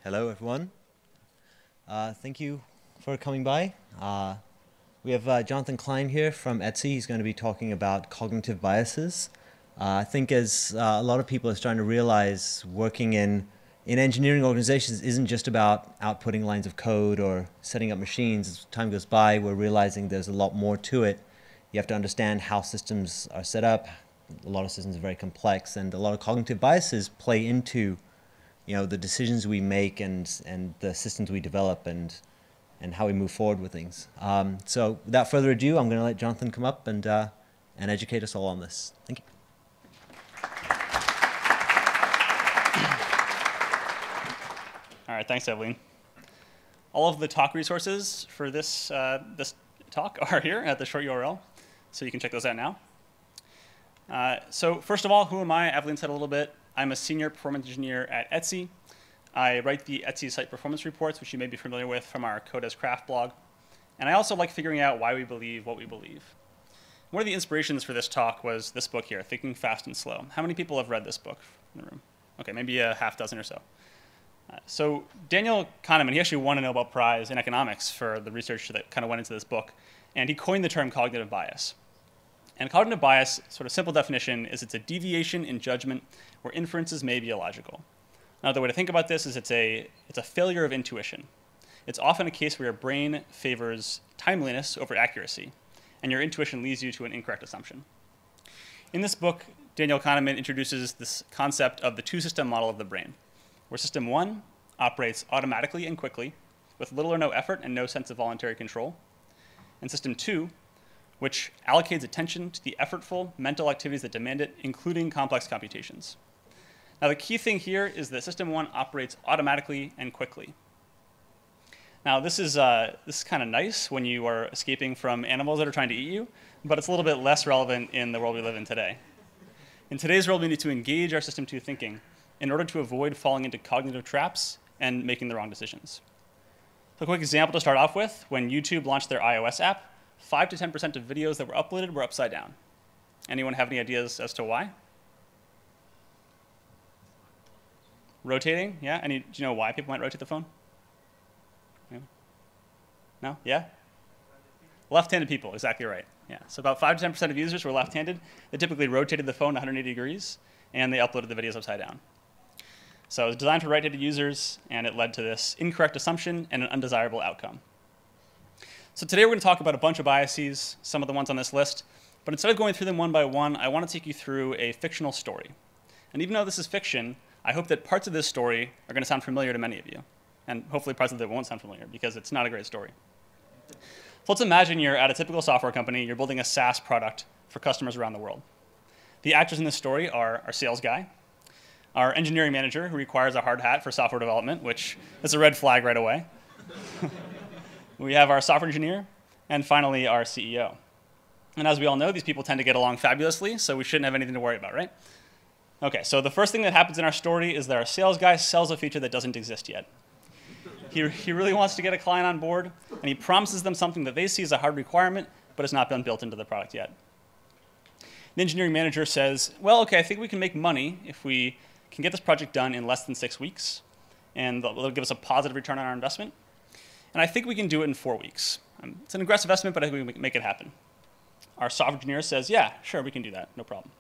Hello, everyone. Thank you for coming by. We have Jonathan Klein here from Etsy. He's going to be talking about cognitive biases. I think as a lot of people are starting to realize, working in engineering organizations isn't just about outputting lines of code or setting up machines. As time goes by, we're realizing there's a lot more to it. You have to understand how systems are set up. A lot of systems are very complex, and a lot of cognitive biases play into the decisions we make and the systems we develop and how we move forward with things. So without further ado, I'm going to let Jonathan come up and educate us all on this. Thank you. All right, thanks, Evelyn. All of the talk resources for this talk are here at the short URL, so you can check those out now. So first of all, who am I? Evelyn said a little bit. I'm a senior performance engineer at Etsy. I write the Etsy site performance reports, which you may be familiar with from our Code as Craft blog. And I also like figuring out why we believe what we believe. One of the inspirations for this talk was this book here, Thinking Fast and Slow. How many people have read this book in the room? Okay, maybe a half dozen or so. So Daniel Kahneman, he actually won a Nobel Prize in economics for the research that kind of went into this book. And he coined the term cognitive bias. And cognitive bias, sort of simple definition, is it's a deviation in judgment where inferences may be illogical. Another way to think about this is it's a failure of intuition. It's often a case where your brain favors timeliness over accuracy, and your intuition leads you to an incorrect assumption. In this book, Daniel Kahneman introduces this concept of the two-system model of the brain, where system one operates automatically and quickly with little or no effort and no sense of voluntary control, and system two, which allocates attention to the effortful mental activities that demand it, including complex computations. Now, the key thing here is that system one operates automatically and quickly. Now, this is kind of nice when you are escaping from animals that are trying to eat you, but it's a little bit less relevant in the world we live in today. In today's world, we need to engage our system two thinking in order to avoid falling into cognitive traps and making the wrong decisions. So a quick example to start off with, when YouTube launched their iOS app, 5 to 10% of videos that were uploaded were upside down. Anyone have any ideas as to why? Rotating, yeah? Do you know why people might rotate the phone? No? Yeah? Left-handed people, exactly right. Yeah. So about 5 to 10% of users were left-handed. They typically rotated the phone 180 degrees, and they uploaded the videos upside down. So it was designed for right-handed users, and it led to this incorrect assumption and an undesirable outcome. So today we're going to talk about a bunch of biases, some of the ones on this list. But instead of going through them one by one, I want to take you through a fictional story. And even though this is fiction, I hope that parts of this story are going to sound familiar to many of you. And hopefully parts of it won't sound familiar, because it's not a great story. So let's imagine you're at a typical software company. You're building a SaaS product for customers around the world. The actors in this story are our sales guy, our engineering manager, who requires a hard hat for software development, which is a red flag right away. We have our software engineer, and finally, our CEO. And as we all know, these people tend to get along fabulously, so we shouldn't have anything to worry about, right? Okay, so the first thing that happens in our story is that our sales guy sells a feature that doesn't exist yet. He really wants to get a client on board, and he promises them something that they see as a hard requirement, but has not been built into the product yet. The engineering manager says, well, okay, I think we can make money if we can get this project done in less than 6 weeks, and they'll give us a positive return on our investment. And I think we can do it in 4 weeks. It's an aggressive estimate, but I think we can make it happen. Our software engineer says, yeah, sure, we can do that, no problem.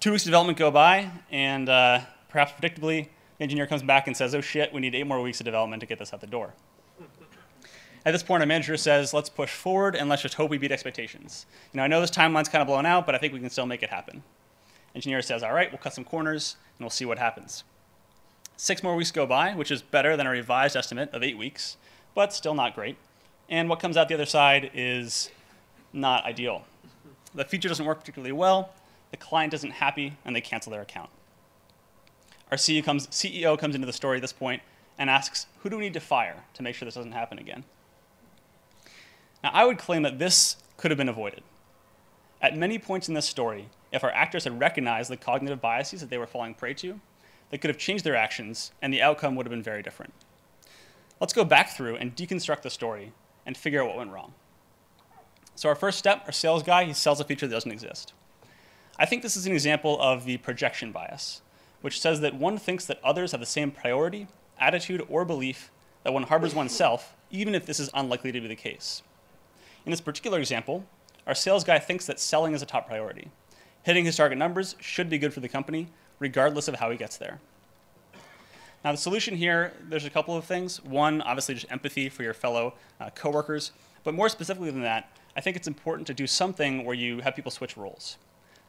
2 weeks of development go by, and perhaps predictably, the engineer comes back and says, oh shit, we need 8 more weeks of development to get this out the door. At this point, our manager says, let's push forward, and let's just hope we beat expectations. I know this timeline's kind of blown out, but I think we can still make it happen. Engineer says, all right, we'll cut some corners, and we'll see what happens. 6 more weeks go by, which is better than a revised estimate of 8 weeks, but still not great. And what comes out the other side is not ideal. The feature doesn't work particularly well, the client isn't happy, and they cancel their account. Our CEO comes into the story at this point and asks, who do we need to fire to make sure this doesn't happen again? Now, I would claim that this could have been avoided. At many points in this story, if our actors had recognized the cognitive biases that they were falling prey to, they could have changed their actions, and the outcome would have been very different. Let's go back through and deconstruct the story and figure out what went wrong. So our first step, our sales guy, he sells a feature that doesn't exist. I think this is an example of the projection bias, which says that one thinks that others have the same priority attitude, or belief that one harbors oneself, even if this is unlikely to be the case. In this particular example, our sales guy thinks that selling is a top priority. Hitting his target numbers should be good for the company, regardless of how he gets there. Now, the solution here, there's a couple of things. One, obviously just empathy for your fellow coworkers. But more specifically than that, I think it's important to do something where you have people switch roles.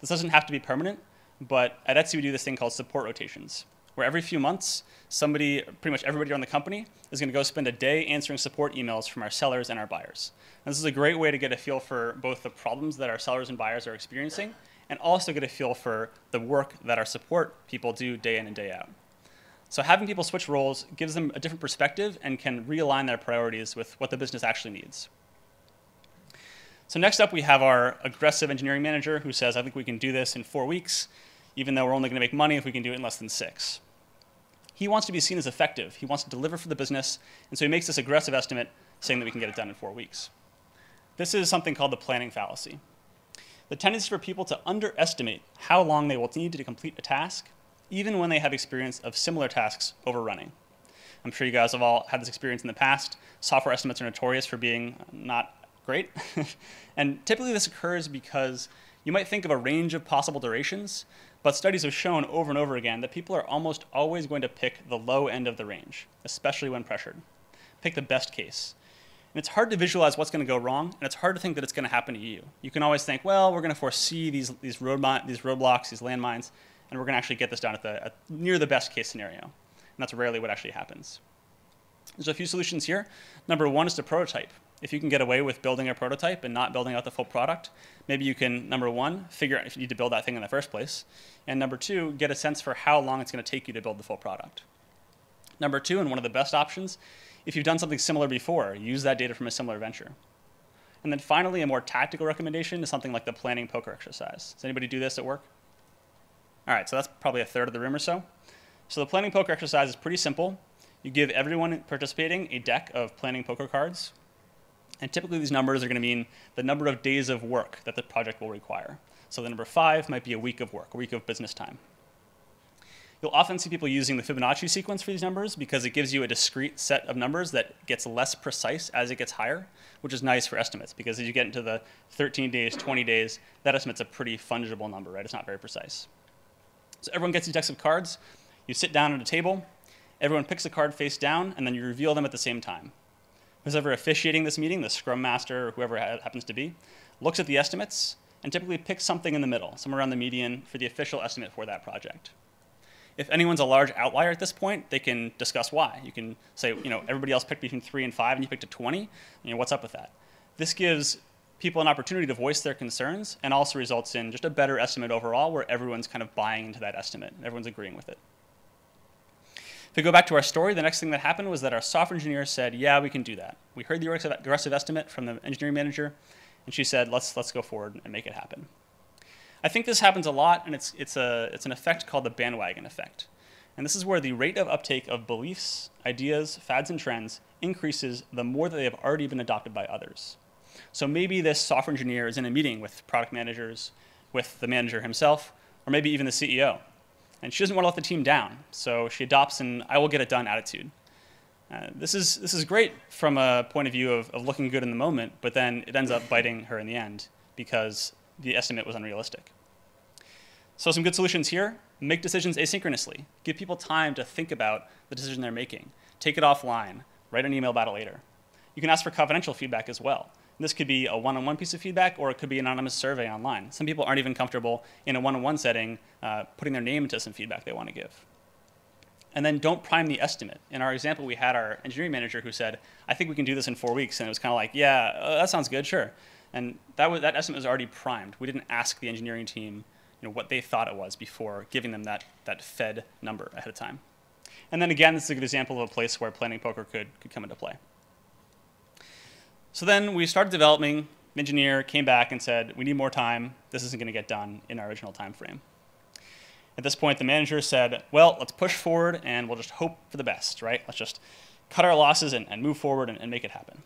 This doesn't have to be permanent, but at Etsy we do this thing called support rotations, where every few months, somebody, pretty much everybody around the company, is going to go spend a day answering support emails from our sellers and our buyers. And this is a great way to get a feel for both the problems that our sellers and buyers are experiencing, and also get a feel for the work that our support people do day in and day out. So having people switch roles gives them a different perspective and can realign their priorities with what the business actually needs. So next up, we have our aggressive engineering manager who says, I think we can do this in 4 weeks, even though we're only going to make money if we can do it in less than 6. He wants to be seen as effective. He wants to deliver for the business, and so he makes this aggressive estimate saying that we can get it done in 4 weeks. This is something called the planning fallacy. The tendency for people to underestimate how long they will need to complete a task, even when they have experience of similar tasks overrunning. I'm sure you guys have all had this experience in the past. Software estimates are notorious for being not great. And typically this occurs because you might think of a range of possible durations, but studies have shown over and over again that people are almost always going to pick the low end of the range, especially when pressured. Pick the best case. And it's hard to visualize what's going to go wrong, and it's hard to think that it's going to happen to you. You can always think, well, we're going to foresee these roadblocks, these landmines, and we're going to actually get this done at near the best case scenario. And that's rarely what actually happens. There's a few solutions here. Number one is to prototype. If you can get away with building a prototype and not building out the full product, maybe you can, number one, figure out if you need to build that thing in the first place. And number two, get a sense for how long it's going to take you to build the full product. Number two, and one of the best options, if you've done something similar before, use that data from a similar venture. And then finally, a more tactical recommendation is something like the planning poker exercise. Does anybody do this at work? All right, so that's probably a third of the room or so. So the planning poker exercise is pretty simple. You give everyone participating a deck of planning poker cards. And typically these numbers are going to mean the number of days of work that the project will require. So the number 5 might be a week of work, a week of business time. You'll often see people using the Fibonacci sequence for these numbers because it gives you a discrete set of numbers that gets less precise as it gets higher, which is nice for estimates because as you get into the 13 days, 20 days, that estimate's a pretty fungible number, right? It's not very precise. So everyone gets these decks of cards. You sit down at a table. Everyone picks a card face down, and then you reveal them at the same time. Who's ever officiating this meeting, the scrum master or whoever it happens to be, looks at the estimates and typically picks something in the middle, somewhere around the median for the official estimate for that project. If anyone's a large outlier at this point, they can discuss why. You can say, everybody else picked between 3 and 5 and you picked a 20. What's up with that? This gives people an opportunity to voice their concerns and also results in just a better estimate overall where everyone's kind of buying into that estimate. Everyone's agreeing with it. If we go back to our story, the next thing that happened was that our software engineer said, yeah, we can do that. We heard the aggressive estimate from the engineering manager, and she said, let's go forward and make it happen. I think this happens a lot, and it's an effect called the bandwagon effect. And this is where the rate of uptake of beliefs, ideas, fads, and trends increases the more that they have already been adopted by others. So maybe this software engineer is in a meeting with product managers, with the manager himself, or maybe even the CEO. And she doesn't want to let the team down, so she adopts an I will get it done attitude. This is great from a point of view of looking good in the moment, but then it ends up biting her in the end because the estimate was unrealistic. So some good solutions here. Make decisions asynchronously. Give people time to think about the decision they're making. Take it offline. Write an email about it later. You can ask for confidential feedback as well. This could be a one-on-one piece of feedback, or it could be an anonymous survey online. Some people aren't even comfortable in a one-on-one setting putting their name into some feedback they want to give. And then don't prime the estimate. In our example, we had our engineering manager who said, I think we can do this in 4 weeks. And it was kind of like, yeah, that sounds good, sure. And that estimate was already primed. We didn't ask the engineering team what they thought it was before giving them that fed number ahead of time. And then again, this is a good example of a place where planning poker could come into play. So then we started developing. The engineer came back and said, we need more time. This isn't going to get done in our original time frame. At this point, the manager said, well, let's push forward and we'll just hope for the best, right? Let's just cut our losses and move forward and make it happen.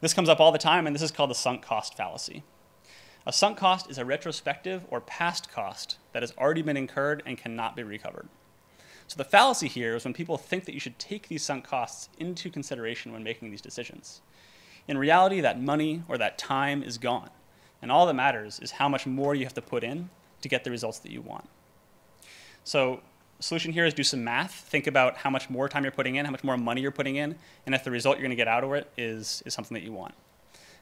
This comes up all the time, and this is called the sunk cost fallacy. A sunk cost is a retrospective or past cost that has already been incurred and cannot be recovered. So the fallacy here is when people think that you should take these sunk costs into consideration when making these decisions. In reality, that money or that time is gone. And all that matters is how much more you have to put in to get the results that you want. So the solution here is do some math. Think about how much more time you're putting in, how much more money you're putting in, and if the result you're going to get out of it is something that you want.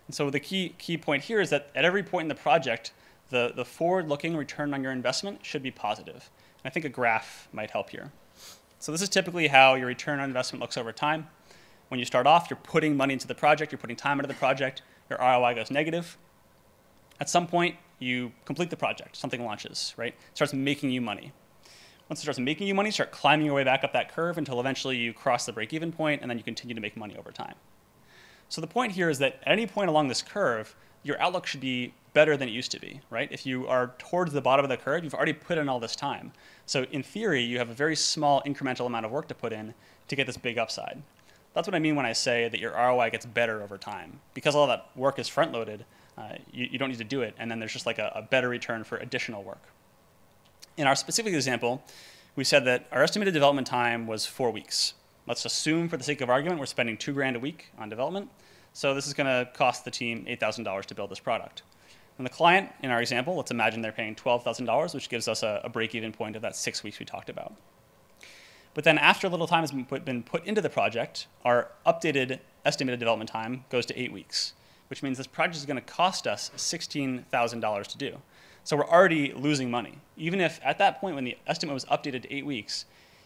And so the key point here is that at every point in the project, the forward-looking return on your investment should be positive. And I think a graph might help here. So this is typically how your return on investment looks over time. When you start off, you're putting money into the project, you're putting time into the project, your ROI goes negative. At some point, you complete the project, something launches, right? It starts making you money. Once it starts making you money, start climbing your way back up that curve until eventually you cross the break-even point, and then you continue to make money over time. So the point here is that at any point along this curve, your outlook should be better than it used to be, right? If you are towards the bottom of the curve, you've already put in all this time. So in theory, you have a very small incremental amount of work to put in to get this big upside. That's what I mean when I say that your ROI gets better over time. Because all that work is front-loaded, you don't need to do it, and then there's just like a better return for additional work. In our specific example, we said that our estimated development time was 4 weeks. Let's assume, for the sake of argument, we're spending $2,000 a week on development. So this is going to cost the team $8,000 to build this product. And the client, in our example, let's imagine they're paying $12,000, which gives us a break-even point of that 6 weeks we talked about. But then after a little time has been put into the project, our updated estimated development time goes to 8 weeks, which means this project is going to cost us $16,000 to do. So we're already losing money. Even if at that point when the estimate was updated to 8 weeks,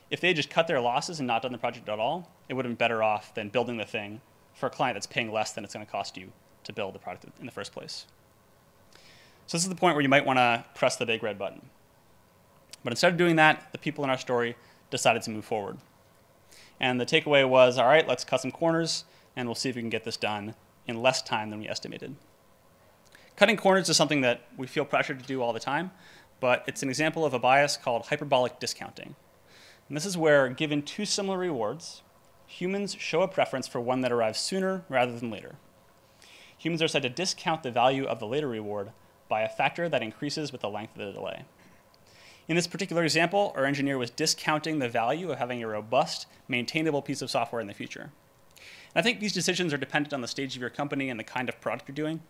if they had just cut their losses and not done the project at all, it would have been better off than building the thing for a client that's paying less than it's going to cost you to build the product in the first place. So this is the point where you might want to press the big red button. But instead of doing that, the people in our story decided to move forward. And the takeaway was, all right, let's cut some corners, and we'll see if we can get this done in less time than we estimated. Cutting corners is something that we feel pressured to do all the time, but it's an example of a bias called hyperbolic discounting. And this is where, given two similar rewards, humans show a preference for one that arrives sooner rather than later. Humans are said to discount the value of the later reward by a factor that increases with the length of the delay. In this particular example, our engineer was discounting the value of having a robust, maintainable piece of software in the future. And I think these decisions are dependent on the stage of your company and the kind of product you're doing.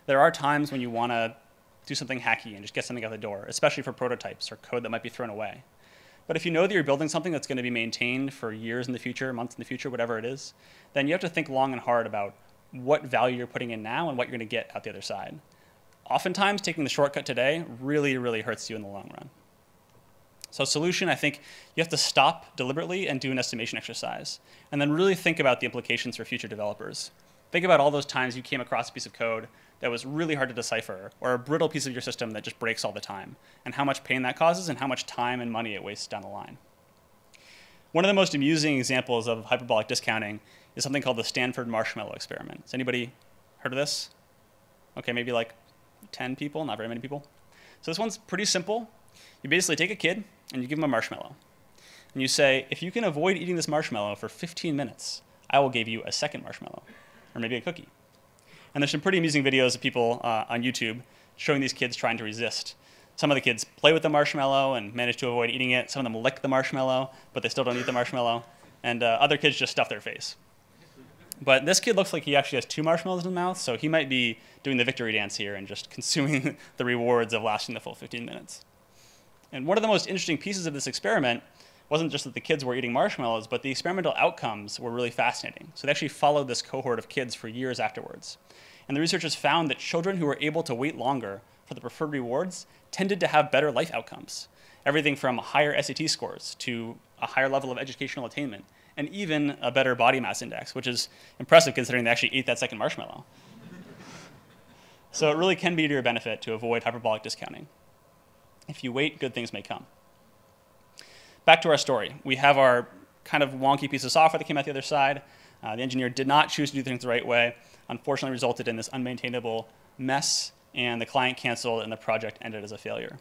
There are times when you want to do something hacky and just get something out the door, especially for prototypes or code that might be thrown away. But if you know that you're building something that's going to be maintained for years in the future, months in the future, whatever it is, then you have to think long and hard about what value you're putting in now and what you're going to get out the other side. Oftentimes, taking the shortcut today really, really hurts you in the long run. So solution, I think you have to stop deliberately and do an estimation exercise, and then really think about the implications for future developers. Think about all those times you came across a piece of code that was really hard to decipher, or a brittle piece of your system that just breaks all the time, and how much pain that causes and how much time and money it wastes down the line. One of the most amusing examples of hyperbolic discounting is something called the Stanford marshmallow experiment. Has anybody heard of this? Okay, maybe like 10 people, not very many people. So this one's pretty simple. You basically take a kid and you give him a marshmallow. And you say, if you can avoid eating this marshmallow for 15 minutes, I will give you a second marshmallow, or maybe a cookie. And there's some pretty amusing videos of people on YouTube showing these kids trying to resist. Some of the kids play with the marshmallow and manage to avoid eating it. Some of them lick the marshmallow, but they still don't eat the marshmallow. And other kids just stuff their face. But this kid looks like he actually has 2 marshmallows in his mouth, so he might be doing the victory dance here and just consuming the rewards of lasting the full 15 minutes. And one of the most interesting pieces of this experiment wasn't just that the kids were eating marshmallows, but the experimental outcomes were really fascinating. So they actually followed this cohort of kids for years afterwards. And the researchers found that children who were able to wait longer for the preferred rewards tended to have better life outcomes. Everything from higher SAT scores to a higher level of educational attainment, and even a better body mass index, which is impressive considering they actually ate that second marshmallow. So it really can be to your benefit to avoid hyperbolic discounting. If you wait, good things may come. Back to our story. We have our kind of wonky piece of software that came out the other side. The engineer did not choose to do things the right way, unfortunately resulted in this unmaintainable mess, and the client canceled and the project ended as a failure.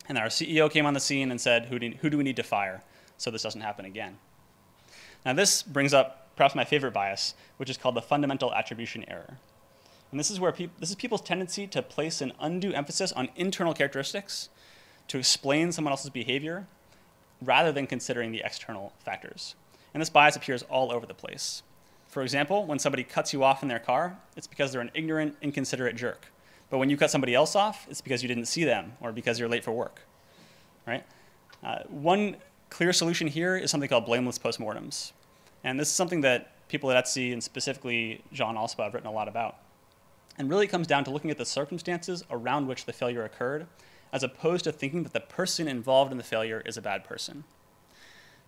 And our CEO came on the scene and said, who do we need to fire so this doesn't happen again? Now this brings up perhaps my favorite bias, which is called the fundamental attribution error. And this is where this is people's tendency to place an undue emphasis on internal characteristics to explain someone else's behavior rather than considering the external factors. And this bias appears all over the place. For example, when somebody cuts you off in their car, it's because they're an ignorant, inconsiderate jerk. But when you cut somebody else off, it's because you didn't see them or because you're late for work, right? One clear solution here is something called blameless postmortems. And this is something that people at Etsy, and specifically John Allspaw, have written a lot about. And really it comes down to looking at the circumstances around which the failure occurred, as opposed to thinking that the person involved in the failure is a bad person.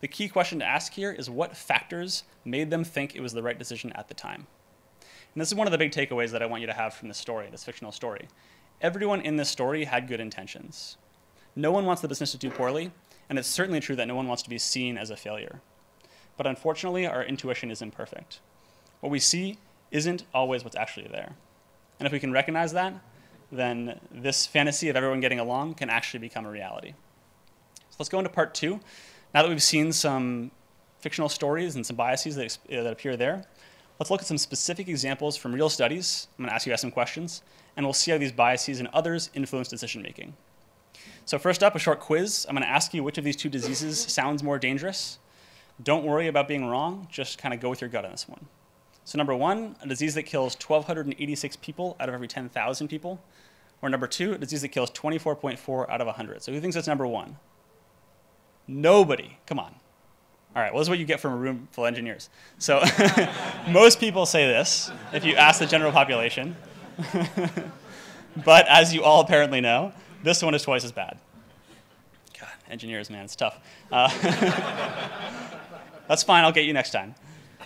The key question to ask here is what factors made them think it was the right decision at the time. And this is one of the big takeaways that I want you to have from this story, this fictional story. Everyone in this story had good intentions. No one wants the business to do poorly, and it's certainly true that no one wants to be seen as a failure. But unfortunately, our intuition is imperfect. What we see isn't always what's actually there. And if we can recognize that, then this fantasy of everyone getting along can actually become a reality. So let's go into part 2. Now that we've seen some fictional stories and some biases that appear there, let's look at some specific examples from real studies. I'm going to ask you guys some questions, and we'll see how these biases and others influence decision making. So first up, a short quiz. I'm going to ask you which of these 2 diseases sounds more dangerous. Don't worry about being wrong, just kind of go with your gut on this one. So number 1, a disease that kills 1,286 people out of every 10,000 people. Or number 2, a disease that kills 24.4 out of 100. So who thinks that's number 1? Nobody. Come on. All right, well, this is what you get from a room full of engineers. So most people say this if you ask the general population. But as you all apparently know, this one is twice as bad. God, engineers, man, it's tough. That's fine, I'll get you next time.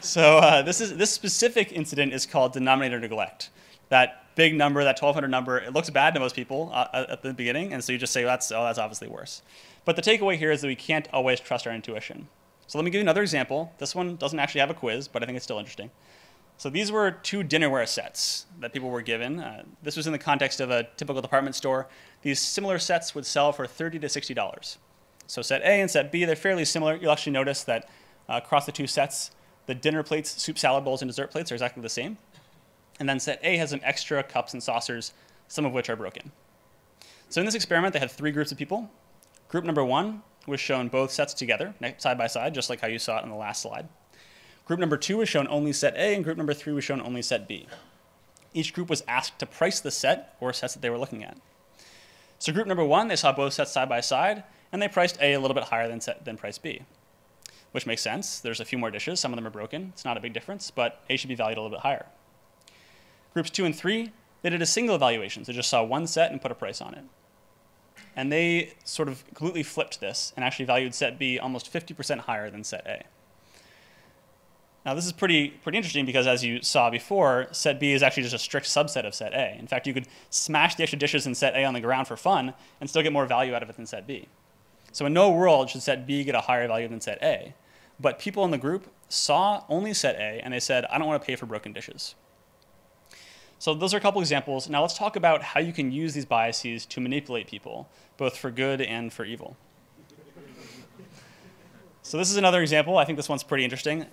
So this specific incident is called denominator neglect. That big number, that 1,200 number, it looks bad to most people at the beginning, and so you just say, that's obviously worse. But the takeaway here is that we can't always trust our intuition. So let me give you another example. This one doesn't actually have a quiz, but I think it's still interesting. So these were 2 dinnerware sets that people were given. This was in the context of a typical department store. These similar sets would sell for $30 to $60. So set A and set B, they're fairly similar. You'll actually notice that across the 2 sets, the dinner plates, soup, salad bowls, and dessert plates are exactly the same. And then set A has some extra cups and saucers, some of which are broken. So in this experiment, they had 3 groups of people. Group number 1 was shown both sets together, side by side, just like how you saw it on the last slide. Group number 2 was shown only set A, and group number 3 was shown only set B. Each group was asked to price the set or sets that they were looking at. So group number 1, they saw both sets side by side, and they priced A a little bit higher than price B, which makes sense. There's a few more dishes. Some of them are broken. It's not a big difference, but A should be valued a little bit higher. Groups 2 and 3, they did a single evaluation. So they just saw one set and put a price on it. And they sort of completely flipped this and actually valued set B almost 50% higher than set A. Now this is pretty interesting because as you saw before, set B is actually just a strict subset of set A. In fact, you could smash the extra dishes in set A on the ground for fun and still get more value out of it than set B. So in no world should set B get a higher value than set A. But people in the group saw only set A and they said, I don't want to pay for broken dishes. So those are a couple examples. Now let's talk about how you can use these biases to manipulate people, both for good and for evil. So this is another example. I think this one's pretty interesting.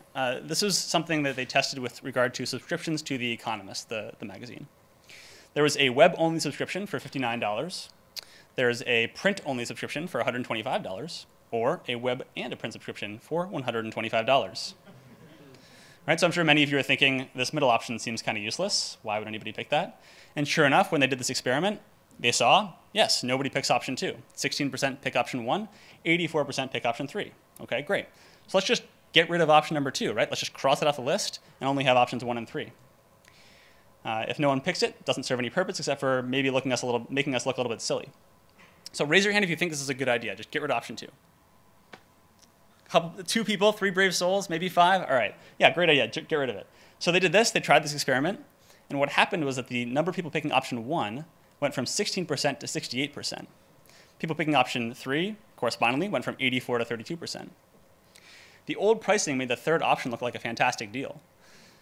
This is something that they tested with regard to subscriptions to The Economist, the magazine. There was a web-only subscription for $59. There's a print-only subscription for $125, or a web and a print subscription for $125. Right, so I'm sure many of you are thinking, this middle option seems kind of useless. Why would anybody pick that? And sure enough, when they did this experiment, they saw, yes, nobody picks option 2. 16% pick option 1, 84% pick option 3. Okay, great. So let's just get rid of option number 2, right? Let's just cross it off the list and only have options 1 and 3. If no one picks it, it doesn't serve any purpose except for maybe making us look a little bit silly. So raise your hand if you think this is a good idea. Just get rid of option 2. 2 people, 3 brave souls, maybe 5. All right. Yeah, great idea. Get rid of it. So they did this. They tried this experiment. And what happened was that the number of people picking option 1 went from 16% to 68%. People picking option 3, correspondingly, went from 84 to 32%. The old pricing made the third option look like a fantastic deal.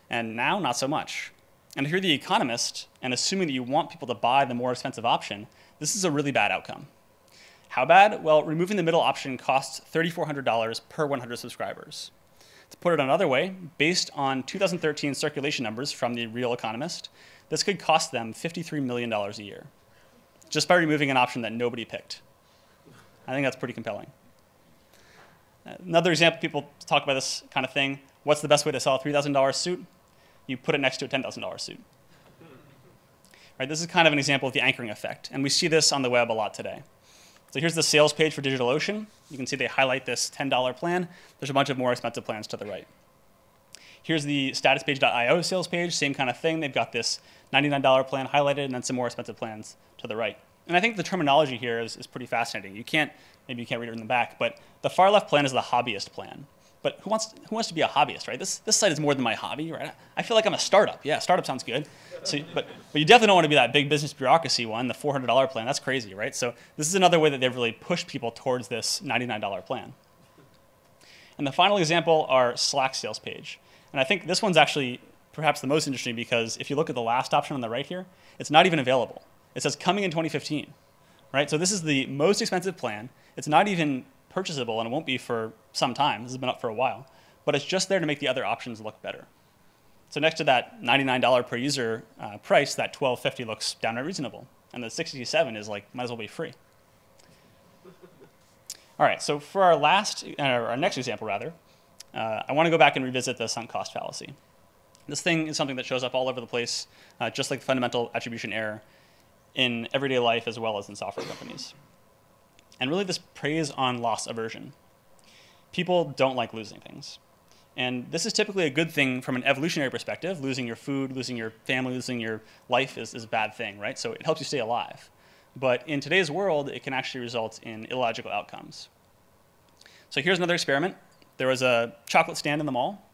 And now, not so much. And if you're The Economist, and assuming that you want people to buy the more expensive option, this is a really bad outcome. How bad? Well, removing the middle option costs $3,400 per 100 subscribers. To put it another way, based on 2013 circulation numbers from The Real Economist, this could cost them $53 million a year, just by removing an option that nobody picked. I think that's pretty compelling. Another example, people talk about this kind of thing. What's the best way to sell a $3,000 suit? You put it next to a $10,000 suit. Right, this is kind of an example of the anchoring effect, and we see this on the web a lot today. So here's the sales page for DigitalOcean. You can see they highlight this $10 plan. There's a bunch of more expensive plans to the right. Here's the statuspage.io sales page, same kind of thing. They've got this $99 plan highlighted and then some more expensive plans to the right. And I think the terminology here is pretty fascinating. Maybe you can't read it in the back, but the far left plan is the hobbyist plan. But who wants to be a hobbyist, right? This site is more than my hobby, right? I feel like I'm a startup. Yeah, startup sounds good. So, but you definitely don't want to be that big business bureaucracy one, the $400 plan. That's crazy, right? So this is another way that they've really pushed people towards this $99 plan. And the final example are Slack sales page. And I think this one's actually perhaps the most interesting because if you look at the last option on the right here, it's not even available. It says coming in 2015, right? So this is the most expensive plan. It's not even purchasable, and it won't be for some time. This has been up for a while. But it's just there to make the other options look better. So next to that $99 per user price, that $12.50 looks downright reasonable. And the $67 is like, might as well be free. All right, so for our next example, rather, I want to go back and revisit the sunk cost fallacy. This thing is something that shows up all over the place, just like the fundamental attribution error in everyday life as well as in software companies. And really this preys on loss aversion. People don't like losing things. And this is typically a good thing from an evolutionary perspective. Losing your food, losing your family, losing your life is a bad thing, right? So it helps you stay alive. But in today's world, it can actually result in illogical outcomes. So here's another experiment. There was a chocolate stand in the mall.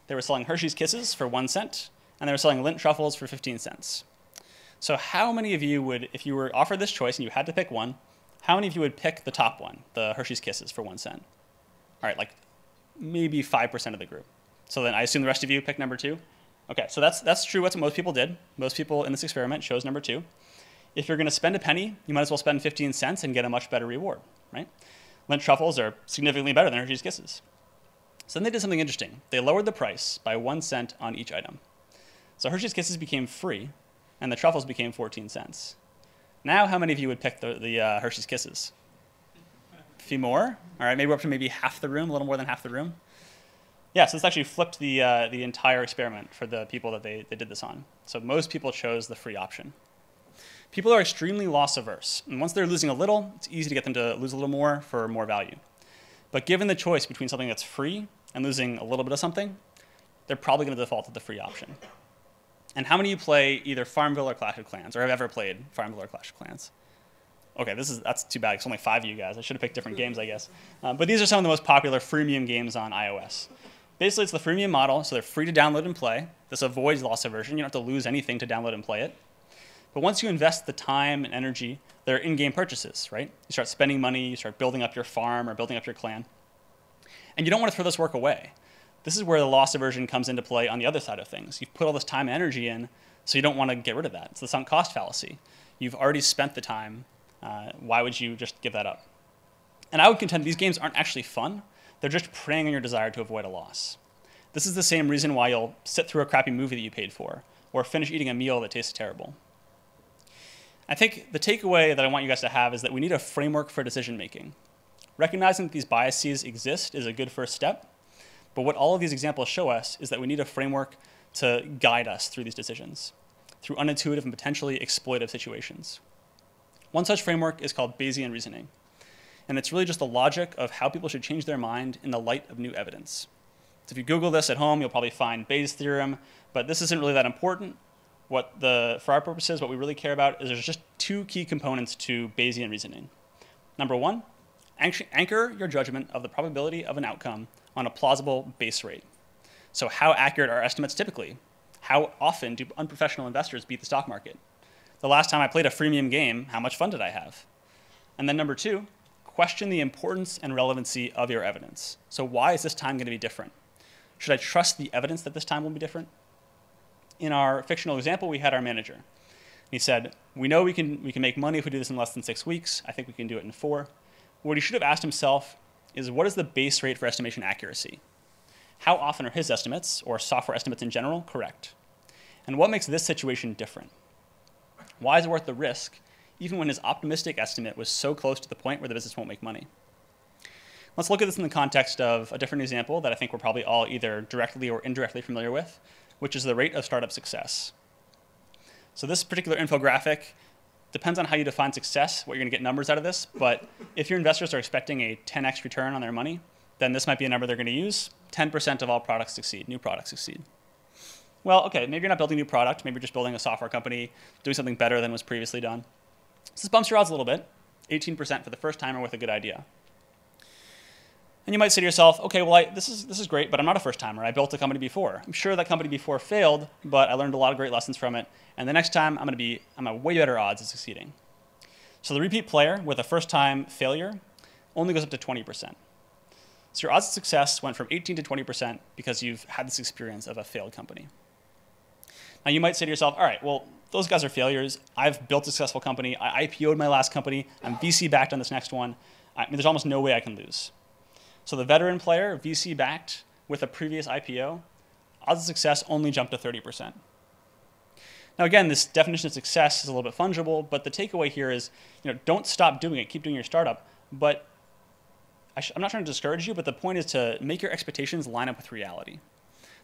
They were selling Hershey's Kisses for 1 cent, and they were selling Lindt truffles for 15 cents. So how many of you would, if you were offered this choice and you had to pick one, how many of you would pick the top one, the Hershey's Kisses for 1 cent? All right, like maybe 5% of the group. So then I assume the rest of you picked number 2. Okay, so that's true. That's what most people did. Most people in this experiment chose number 2. If you're going to spend a penny, you might as well spend 15 cents and get a much better reward, right? Lindt truffles are significantly better than Hershey's Kisses. So then they did something interesting. They lowered the price by 1 cent on each item. So Hershey's Kisses became free, and the truffles became 14 cents. Now, how many of you would pick the Hershey's Kisses? A few more? All right, maybe we're up to maybe half the room, a little more than half the room. Yeah, so this actually flipped the entire experiment for the people that they did this on. So most people chose the free option. People are extremely loss averse, and once they're losing a little, it's easy to get them to lose a little more for more value. But given the choice between something that's free and losing a little bit of something, they're probably going to default to the free option. And how many of you play either Farmville or Clash of Clans, or have ever played Farmville or Clash of Clans? Okay, that's too bad. It's only 5 of you guys. I should have picked different games, I guess. But these are some of the most popular freemium games on iOS. Basically, it's the freemium model, so they're free to download and play. This avoids loss aversion. You don't have to lose anything to download and play it. But once you invest the time and energy, they're in-game purchases, right? You start spending money, you start building up your farm or building up your clan. And you don't want to throw this work away. This is where the loss aversion comes into play on the other side of things. You've put all this time and energy in, so you don't want to get rid of that. It's the sunk cost fallacy. You've already spent the time. Why would you just give that up? And I would contend these games aren't actually fun. They're just preying on your desire to avoid a loss. This is the same reason why you'll sit through a crappy movie that you paid for, or finish eating a meal that tastes terrible. I think the takeaway that I want you guys to have is that we need a framework for decision making. Recognizing that these biases exist is a good first step. But what all of these examples show us is that we need a framework to guide us through these decisions, through unintuitive and potentially exploitive situations. One such framework is called Bayesian reasoning. And it's really just the logic of how people should change their mind in the light of new evidence. So if you Google this at home, you'll probably find Bayes' theorem, but this isn't really that important. For our purposes, what we really care about is there's just 2 key components to Bayesian reasoning. Number 1, anchor your judgment of the probability of an outcome on a plausible base rate. So how accurate are estimates typically? How often do unprofessional investors beat the stock market? The last time I played a freemium game, how much fun did I have? And then number 2, question the importance and relevancy of your evidence. So why is this time going to be different? Should I trust the evidence that this time will be different? In our fictional example, we had our manager. He said, we know we can make money if we do this in less than 6 weeks. I think we can do it in 4. What he should have asked himself is, what is the base rate for estimation accuracy? How often are his estimates, or software estimates in general, correct? And what makes this situation different? Why is it worth the risk, even when his optimistic estimate was so close to the point where the business won't make money? Let's look at this in the context of a different example that I think we're probably all either directly or indirectly familiar with, which is the rate of startup success. So this particular infographic depends on how you define success, what you're going to get numbers out of this. But if your investors are expecting a 10x return on their money, then this might be a number they're going to use. 10% of all products succeed, new products succeed. Well, okay, maybe you're not building a new product. Maybe you're just building a software company, doing something better than was previously done. So this bumps your odds a little bit, 18% for the first timer with a good idea. And you might say to yourself, okay, well, this is great, but I'm not a first timer. I built a company before. I'm sure that company before failed, but I learned a lot of great lessons from it. And the next time, I'm at way better odds of succeeding. So the repeat player with a first time failure only goes up to 20%. So your odds of success went from 18 to 20% because you've had this experience of a failed company. Now you might say to yourself, all right, well, those guys are failures. I've built a successful company. I IPO'd my last company. I'm VC backed on this next one. I mean, there's almost no way I can lose. So the veteran player, VC backed with a previous IPO, odds of success only jumped to 30%. Now again, this definition of success is a little bit fungible, but the takeaway here is, don't stop doing it. Keep doing your startup. But I'm not trying to discourage you, but the point is to make your expectations line up with reality.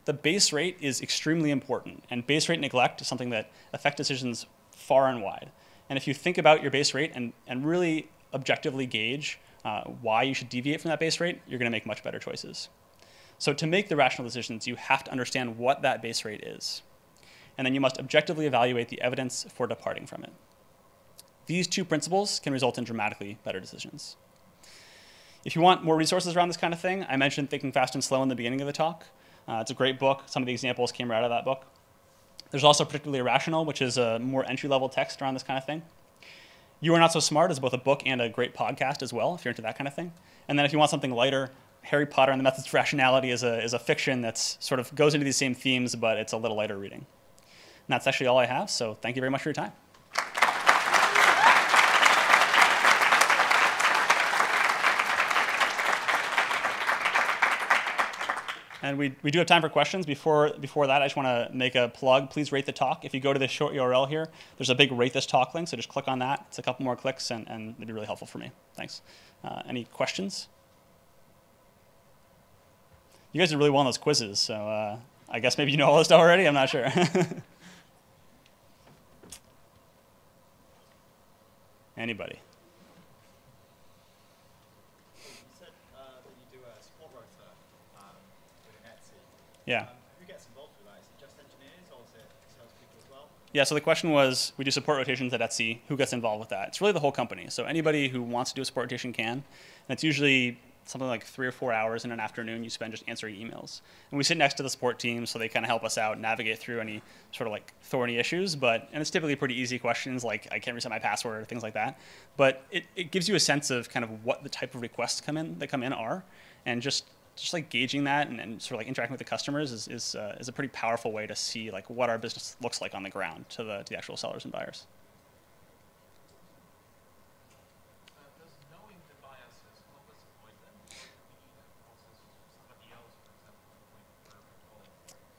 The base rate is extremely important, and base rate neglect is something that affects decisions far and wide. And if you think about your base rate and really objectively gauge why you should deviate from that base rate, you're going to make much better choices. So to make the rational decisions, you have to understand what that base rate is. And then you must objectively evaluate the evidence for departing from it. These two principles can result in dramatically better decisions. If you want more resources around this kind of thing, I mentioned Thinking Fast and Slow in the beginning of the talk. It's a great book. Some of the examples came right out of that book. There's also Particularly Irrational, which is a more entry-level text around this kind of thing. You Are Not So Smart is both a book and a great podcast as well, if you're into that kind of thing. And then if you want something lighter, Harry Potter and the Methods of Rationality is a fiction that's sort of goes into these same themes, but it's a little lighter reading. And that's actually all I have, so thank you very much for your time. And we do have time for questions. Before that, I just want to make a plug. Please rate the talk. If you go to this short URL here, there's a big Rate This Talk link, so just click on that. It's a couple more clicks, and it'd be really helpful for me. Thanks. Any questions? You guys did really well on those quizzes, so I guess maybe you know all this stuff already. I'm not sure. Anybody? Yeah. Who gets involved with that? Is it just engineers or is it salespeople as well? Yeah, so the question was, we do support rotations at Etsy. Who gets involved with that? It's really the whole company. So anybody who wants to do a support rotation can. And it's usually something like 3 or 4 hours in an afternoon you spend just answering emails. And we sit next to the support team, so they kind of help us out, navigate through any sort of like thorny issues. And it's typically pretty easy questions, like I can't reset my password or things like that. But it gives you a sense of kind of what the type of requests that come in are. And just like gauging that and sort of like interacting with the customers is a pretty powerful way to see like what our business looks like on the ground to the actual sellers and buyers. Does knowing the biases help us avoid them, or do we need that process for somebody else, for example,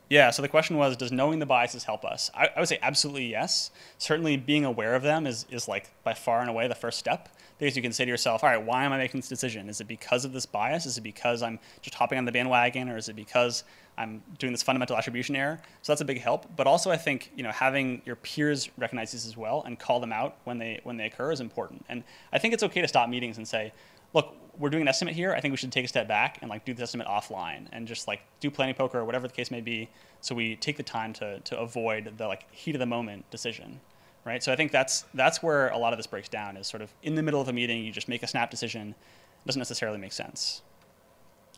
Yeah, so the question was, does knowing the biases help us? I would say absolutely yes. Certainly being aware of them is like by far and away the first step. Because you can say to yourself, all right, why am I making this decision? Is it because of this bias? Is it because I'm just hopping on the bandwagon? Or is it because I'm doing this fundamental attribution error? So that's a big help. But also I think having your peers recognize these as well and call them out when they occur is important. And I think it's okay to stop meetings and say, look, we're doing an estimate here. I think we should take a step back and like do the estimate offline and just like do planning poker or whatever the case may be. So we take the time to avoid the like heat of the moment decision. Right? So I think that's where a lot of this breaks down is sort of in the middle of a meeting, you just make a snap decision. It doesn't necessarily make sense.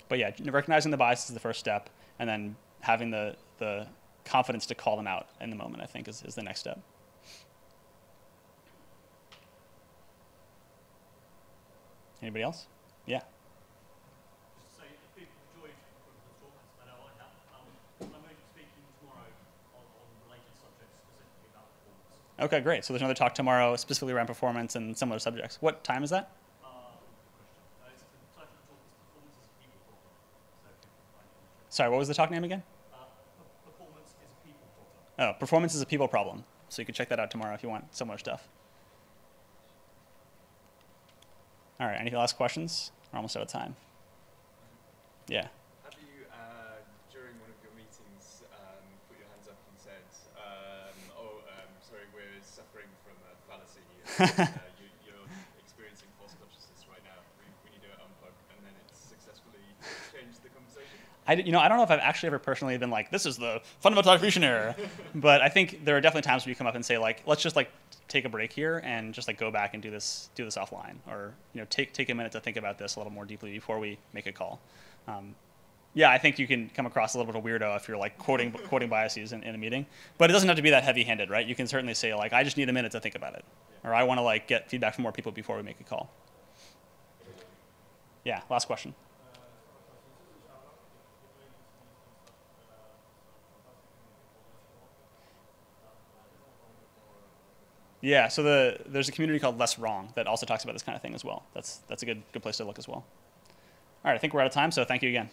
But yeah, recognizing the bias is the first step, and then having the confidence to call them out in the moment, I think, is the next step. Anybody else? Yeah. So if people enjoyed the talk, I know I have. I'm going to be speaking tomorrow on related subjects, specifically about performance. Okay, great. So there's another talk tomorrow specifically around performance and similar subjects. What time is that? Good question. It's the title of the talk is Performance is a People Problem. So if you find it interesting. Sorry, what was the talk name again? Performance is a people problem. Oh, performance is a people problem. So you can check that out tomorrow if you want similar stuff. All right, any last questions? We're almost out of time. Yeah. Have you, during one of your meetings, put your hands up and said, sorry, we're suffering from a fallacy, you're experiencing false consciousness right now, we need to unplug, and then it's successfully changed the conversation? I don't know if I've actually ever personally been like, this is the fundamental attribution error, but I think there are definitely times when you come up and say like, let's just like take a break here and just like go back and do this offline, or take a minute to think about this a little more deeply before we make a call. Yeah, I think you can come across a little bit of a weirdo if you're like quoting biases in a meeting, but it doesn't have to be that heavy-handed, right? You can certainly say like, I just need a minute to think about it, or I want to like get feedback from more people before we make a call. Yeah, last question. Yeah, so there's a community called Less Wrong that also talks about this kind of thing as well. That's a good place to look as well. All right, I think we're out of time, so thank you again.